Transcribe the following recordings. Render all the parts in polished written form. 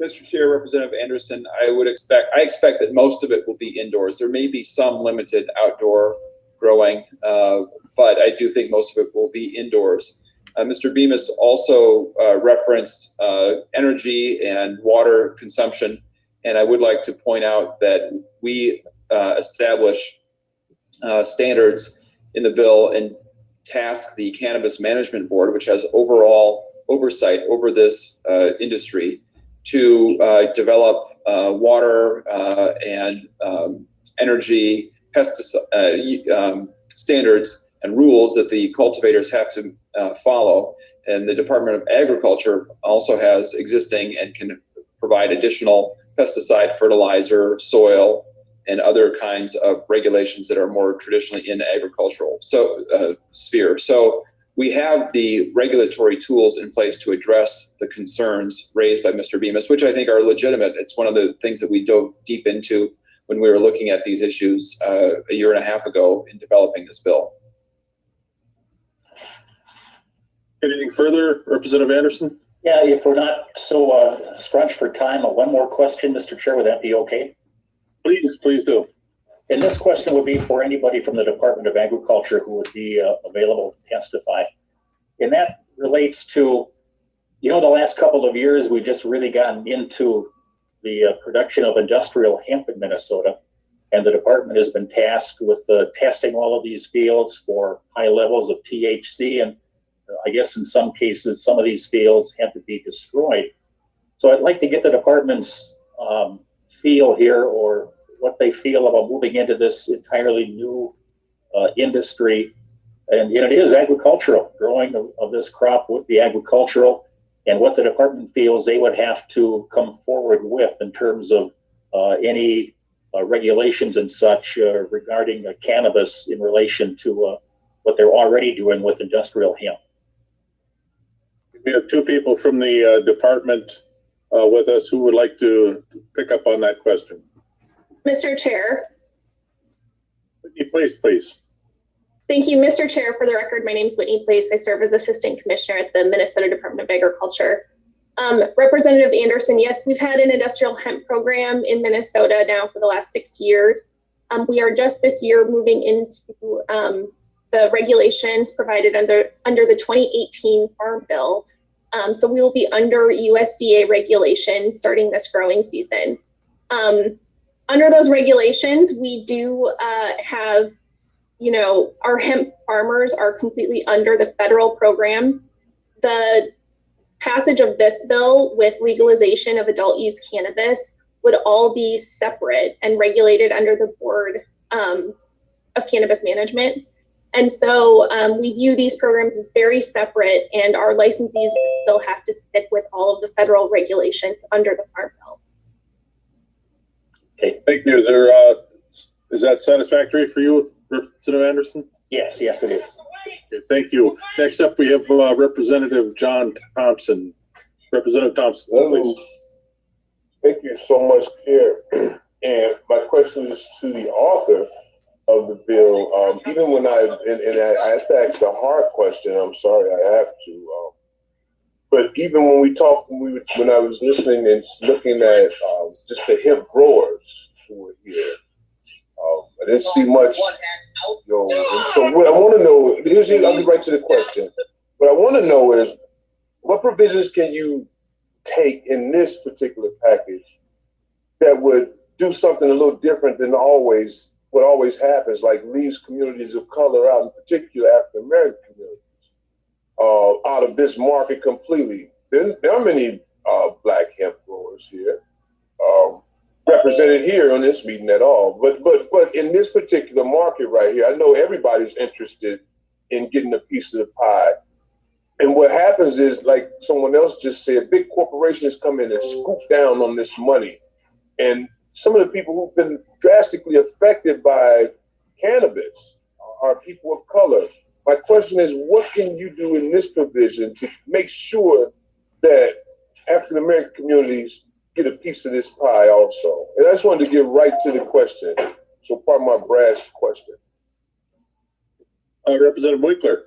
Mr. Chair, Representative Anderson, I expect that most of it will be indoors. There may be some limited outdoor growing, but I do think most of it will be indoors. Mr. Bemis also referenced energy and water consumption, and I would like to point out that we establish standards in the bill and task the Cannabis Management Board, which has overall oversight over this industry, to develop water and energy pesticide standards and rules that the cultivators have to follow. And the Department of Agriculture also has existing and can provide additional pesticide, fertilizer, soil, and other kinds of regulations that are more traditionally in the agricultural sphere. So we have the regulatory tools in place to address the concerns raised by Mr. Bemis, which I think are legitimate. It's one of the things that we dove deep into when we were looking at these issues a year and a half ago in developing this bill. Anything further, Representative Anderson? Yeah, if we're not so scrunched for time, one more question, Mr. Chair, would that be okay? Please do. And this question would be for anybody from the Department of Agriculture who would be available to testify. And that relates to, the last couple of years, we've just really gotten into the production of industrial hemp in Minnesota. And the department has been tasked with testing all of these fields for high levels of THC. And I guess in some cases, some of these fields have to be destroyed. So I'd like to get the department's feel here, or what they feel about moving into this entirely new industry. And it is agricultural. Growing of this crop would be agricultural, and what the department feels they would have to come forward with in terms of any regulations and such regarding cannabis in relation to what they're already doing with industrial hemp. We have two people from the department with us who would like to pick up on that question. Mr. Chair. Whitney Place, please. Thank you, Mr. Chair. For the record, my name is Whitney Place. I serve as Assistant Commissioner at the Minnesota Department of Agriculture. Representative Anderson, yes, we've had an industrial hemp program in Minnesota now for the last 6 years. We are just this year moving into the regulations provided under the 2018 Farm Bill. So we will be under USDA regulations starting this growing season. Under those regulations, we do have, our hemp farmers are completely under the federal program. The passage of this bill with legalization of adult use cannabis would all be separate and regulated under the Board of Cannabis Management. And so we view these programs as very separate, and our licensees would still have to stick with all of the federal regulations under the Farm Bill. Okay, thank you. Is that satisfactory for you, Representative Anderson? Yes, it is. Okay, thank you. Next up, we have Representative John Thompson. Representative Thompson, please. Thank you so much, Chair. And my question is to the author of the bill. Even when I have to ask a hard question, I'm sorry, I have to. But even when we talked, when I was listening and looking at just the hemp growers who were here, I didn't see much. And so what I want to know, I'll get right to the question. What I want to know is, what provisions can you take in this particular package that would do something a little different than what always happens, like leaves communities of color out, in particular African American communities, out of this market completely? There are many black hemp growers here, represented here on this meeting at all. But in this particular market right here, I know everybody's interested in getting a piece of the pie. And what happens is, like someone else just said, big corporations come in and scoop down on this money. And some of the people who've been drastically affected by cannabis are people of color. My question is, what can you do in this provision to make sure that African American communities get a piece of this pie also? And I just wanted to get right to the question. So pardon my brash question. Representative Winkler.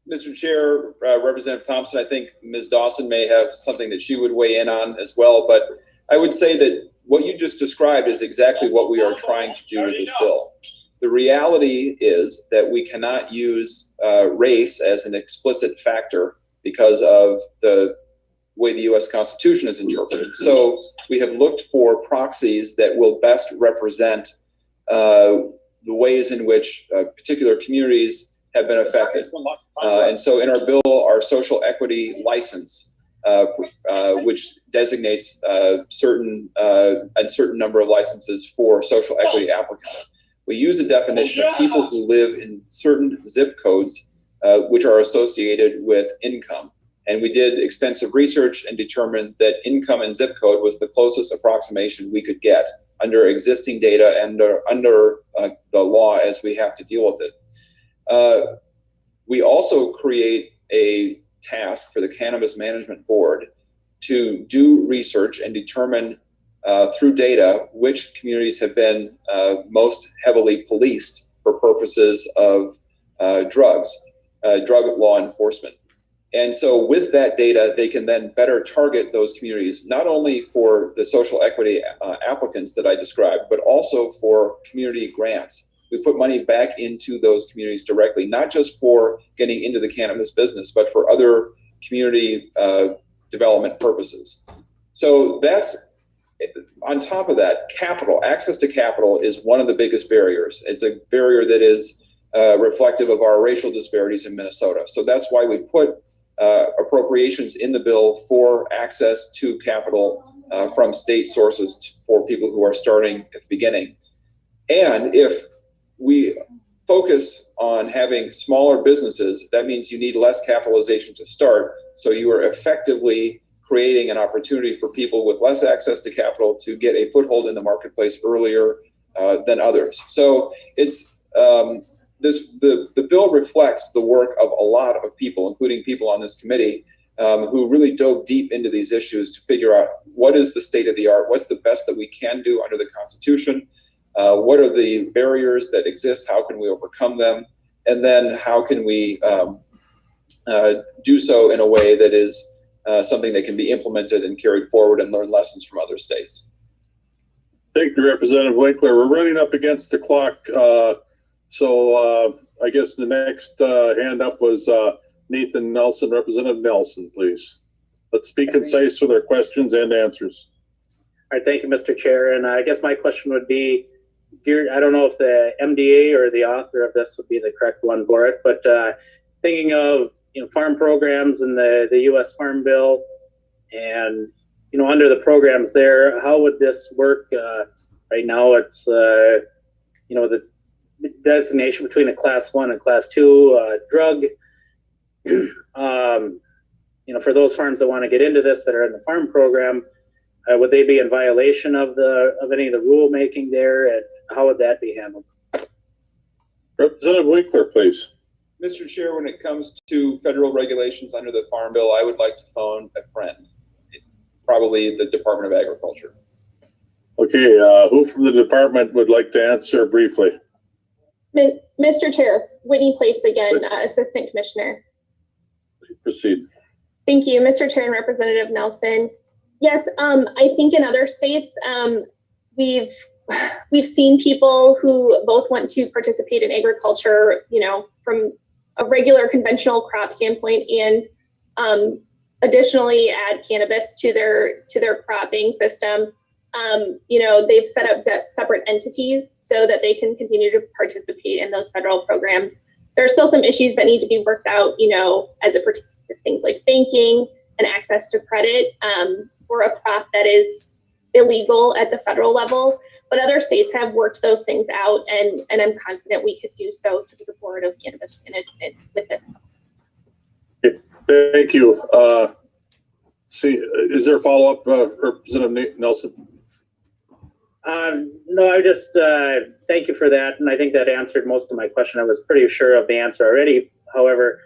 Mr. Chair, Representative Thompson, I think Ms. Dawson may have something that she would weigh in on as well, but I would say that what you just described is exactly what we are trying to do with this bill. The reality is that we cannot use race as an explicit factor because of the way the U.S. Constitution is interpreted. So we have looked for proxies that will best represent the ways in which particular communities have been affected. And so in our bill, our social equity license, which designates a certain number of licenses for social equity applicants. We use a definition of people who live in certain zip codes, which are associated with income. And we did extensive research and determined that income and zip code was the closest approximation we could get under existing data and under the law as we have to deal with it. We also create a task for the Cannabis Management Board to do research and determine through data which communities have been most heavily policed for purposes of drug law enforcement. And so with that data, they can then better target those communities, not only for the social equity applicants that I described, but also for community grants. We put money back into those communities directly, not just for getting into the cannabis business, but for other community development purposes. So that's, on top of that, capital, access to capital is one of the biggest barriers. It's a barrier that is reflective of our racial disparities in Minnesota. So that's why we put appropriations in the bill for access to capital from state sources for people who are starting at the beginning. And if we focus on having smaller businesses, that means you need less capitalization to start. So you are effectively creating an opportunity for people with less access to capital to get a foothold in the marketplace earlier than others. So it's the bill reflects the work of a lot of people, including people on this committee, who really dove deep into these issues to figure out what is the state of the art, what's the best that we can do under the Constitution, what are the barriers that exist, how can we overcome them, and then how can we do so in a way that is something that can be implemented and carried forward and learn lessons from other states. Thank you, Representative Winkler. We're running up against the clock. So I guess the next hand up was Nathan Nelson. Representative Nelson, please. Let's be concise with our questions and answers. All right, thank you, Mr. Chair. And I guess my question would be, I don't know if the MDA or the author of this would be the correct one for it, but thinking of farm programs and the U.S. Farm Bill, and under the programs there, how would this work? Right now, it's the designation between a Class 1 and Class 2 drug. For those farms that want to get into this that are in the farm program, would they be in violation of any of the rulemaking there, and how would that be handled? Representative Winkler, please. Mr. Chair, when it comes to federal regulations under the Farm Bill, I would like to phone a friend, probably the Department of Agriculture. Okay, who from the department would like to answer briefly? Mr. Chair, Whitney Place again, Assistant Commissioner. Please proceed. Thank you, Mr. Chair and Representative Nelson. Yes, I think in other states, we've seen people who both want to participate in agriculture, from a regular conventional crop standpoint, and additionally add cannabis to their cropping system. They've set up separate entities so that they can continue to participate in those federal programs. There are still some issues that need to be worked out, as it pertains to things like banking and access to credit for a crop that is illegal at the federal level. But other states have worked those things out, and I'm confident we could do so through the Board of Cannabis Management with this. Okay, thank you. Is there a follow-up, Representative Nelson? No, I just thank you for that, and I think that answered most of my question. I was pretty sure of the answer already. However,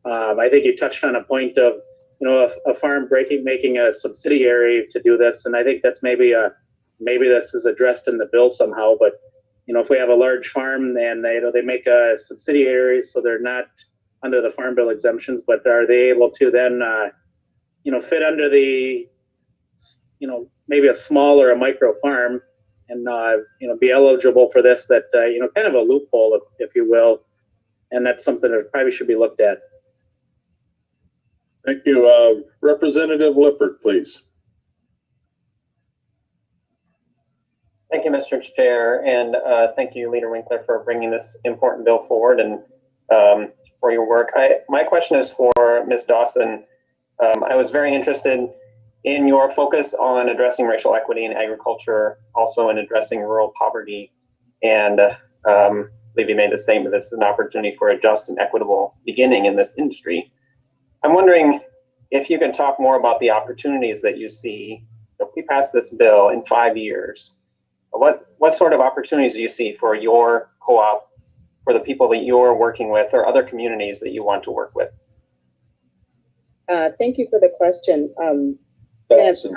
I think you touched on a point of a farm making a subsidiary to do this, and I think that's maybe this is addressed in the bill somehow. But if we have a large farm and they make a subsidiary, so they're not under the Farm Bill exemptions, but are they able to then, fit under the, maybe a small or a micro farm and, be eligible for this, that, kind of a loophole, if you will. And that's something that probably should be looked at. Thank you. Representative Lippert, please. Thank you, Mr. Chair, and thank you, Leader Winkler, for bringing this important bill forward and for your work. My question is for Ms. Dawson. I was very interested in your focus on addressing racial equity in agriculture, also in addressing rural poverty, and believe you made the statement, this is an opportunity for a just and equitable beginning in this industry. I'm wondering if you could talk more about the opportunities that you see if we pass this bill in 5 years. What sort of opportunities do you see for your co-op, for the people that you're working with, or other communities that you want to work with? Thank you for the question. Dawson.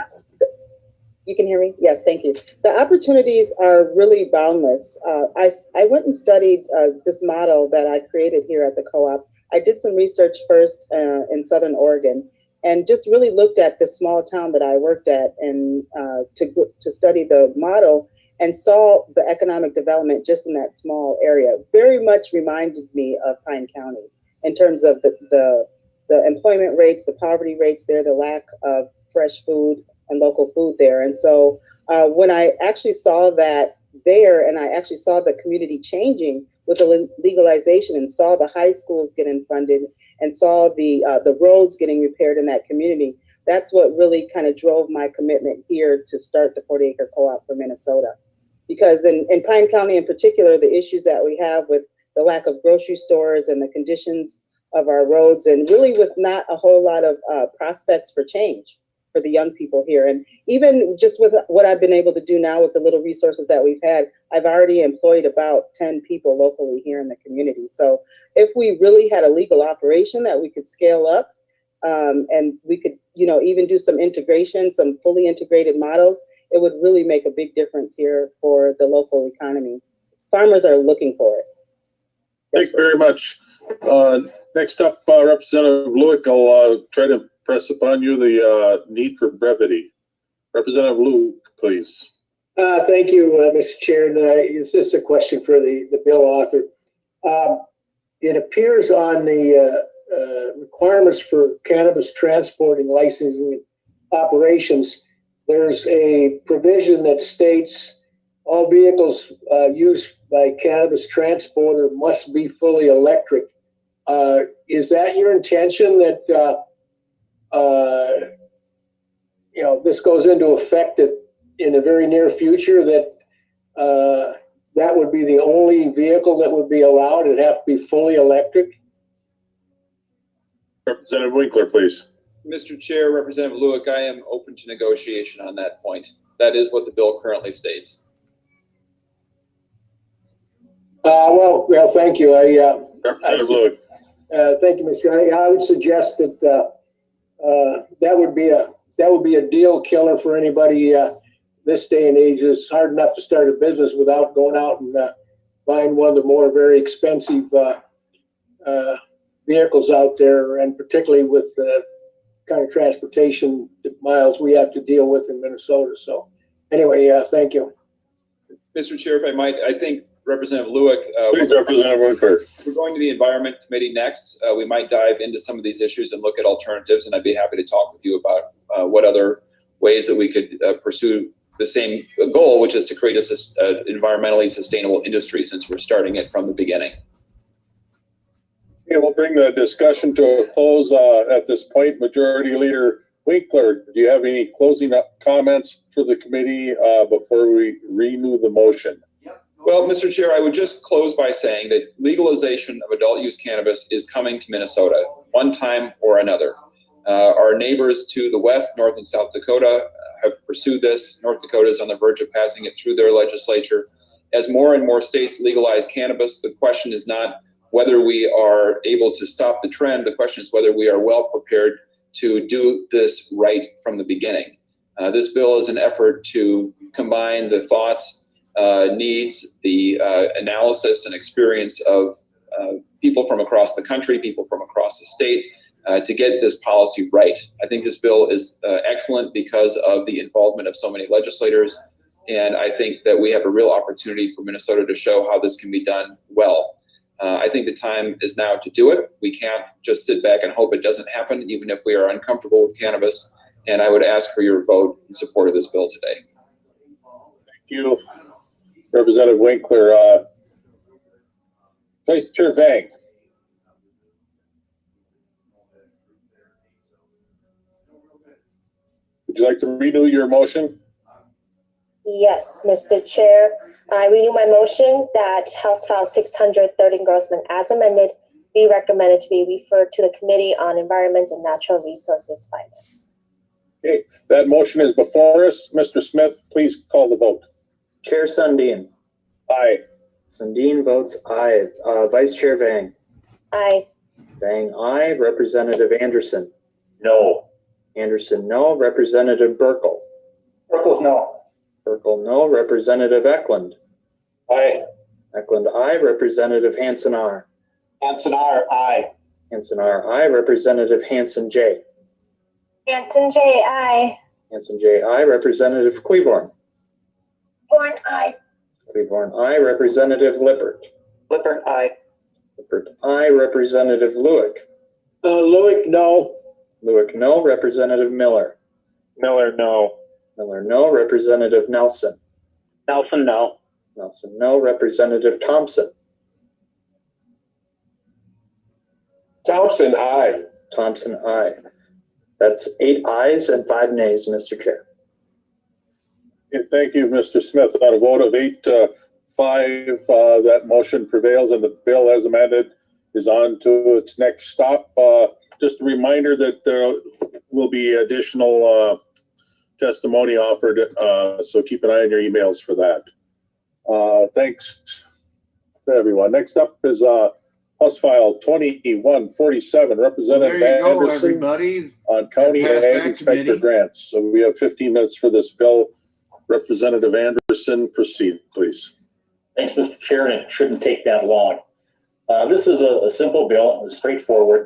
You can hear me? Yes, thank you. The opportunities are really boundless. I went and studied this model that I created here at the co-op. I did some research first in Southern Oregon and just really looked at the small town that I worked at and to study the model, and saw the economic development just in that small area. Very much reminded me of Pine County in terms of the employment rates, the poverty rates there, the lack of fresh food and local food there. And so when I actually saw that there, and I actually saw the community changing with the legalization, and saw the high schools getting funded, and saw the roads getting repaired in that community, that's what really kind of drove my commitment here to start the 40-acre co-op for Minnesota. Because in Pine County in particular, the issues that we have with the lack of grocery stores and the conditions of our roads, and really with not a whole lot of prospects for change for the young people here. And even just with what I've been able to do now with the little resources that we've had, I've already employed about 10 people locally here in the community. So if we really had a legal operation that we could scale up, and we could, even do some integration, some fully integrated models, it would really make a big difference here for the local economy. Farmers are looking for it. Thank you very much. Next up, Representative Lewick, I'll try to press upon you the need for brevity. Representative Lewick, please. Thank you, Mr. Chair. And, is this a question for the bill author? It appears on the requirements for cannabis transporting licensing operations, there's a provision that states all vehicles used by cannabis transporter must be fully electric. Is that your intention that this goes into effect in the very near future, that that would be the only vehicle that would be allowed? It'd have to be fully electric? Representative Winkler, please. Mr. Chair, Representative Lewick, I am open to negotiation on that point. That is what the bill currently states. Well, thank you. Representative Lewick. Thank you, Mr. I would suggest that that would be a deal killer for anybody this day and age. It's hard enough to start a business without going out and buying one of the more very expensive vehicles out there, and particularly with the kind of transportation miles we have to deal with in Minnesota. So anyway, thank you. Mr. Chair, if I might, I think Representative Lewick. Please, Representative Winkler. We're going to the Environment Committee next. We might dive into some of these issues and look at alternatives, and I'd be happy to talk with you about what other ways that we could pursue the same goal, which is to create an environmentally sustainable industry, since we're starting it from the beginning. Okay, we'll bring the discussion to a close at this point. Majority Leader Winkler, do you have any closing comments for the committee before we renew the motion? Well, Mr. Chair, I would just close by saying that legalization of adult use cannabis is coming to Minnesota, one time or another. Our neighbors to the west, North and South Dakota, have pursued this. North Dakota is on the verge of passing it through their legislature. As more and more states legalize cannabis, the question is not whether we are able to stop the trend. The question is whether we are well prepared to do this right from the beginning. This bill is an effort to combine the thoughts, needs, the analysis and experience of people from across the country, people from across the state, to get this policy right. I think this bill is excellent because of the involvement of so many legislators. And I think that we have a real opportunity for Minnesota to show how this can be done well. I think the time is now to do it. We can't just sit back and hope it doesn't happen, even if we are uncomfortable with cannabis. And I would ask for your vote in support of this bill today. Thank you, Representative Winkler. Vice Chair Vang. Would you like to renew your motion? Yes, Mr. Chair. I renew my motion that House File 630 Grossman as amended be recommended to be referred to the Committee on Environment and Natural Resources Finance. Okay, that motion is before us. Mr. Smith, please call the vote. Chair Sundin. Aye. Sundin votes aye. Vice Chair Vang. Aye. Vang, aye. Representative Anderson. No. Anderson, no. Representative Burkle. Burkle, no. Burkle, no. Representative Eklund. Aye. Eklund, aye. Representative Hansen R. Hanson R, aye. Hansen R, aye. Representative Hansen J. Hanson J. Aye. Hansen J, aye. Representative Cleaborn. Born aye. Cleaborn, aye. Representative Lippert. Lippert, aye. Lippert, aye. Representative Lewick. Lewick, no. Lewick, no. Representative Miller. Miller, no. Miller, no. Representative Nelson. Nelson, no. Nelson, no. Representative Thompson. Thompson, aye. Thompson, aye. That's 8 ayes and 5 nays, Mr. Chair. Okay, thank you, Mr. Smith. On a vote of 8 to 5, that motion prevails and the bill as amended is on to its next stop. Just a reminder that there will be additional testimony offered, so keep an eye on your emails for that. Thanks to everyone. Next up is House File 2147, Representative There you go, Anderson everybody. on County Pass Ag that Inspector committee. grants. So we have 15 minutes for this bill. Representative Anderson, proceed, please. Thanks, Mr. Chair, and it shouldn't take that long. This is a simple bill, straightforward.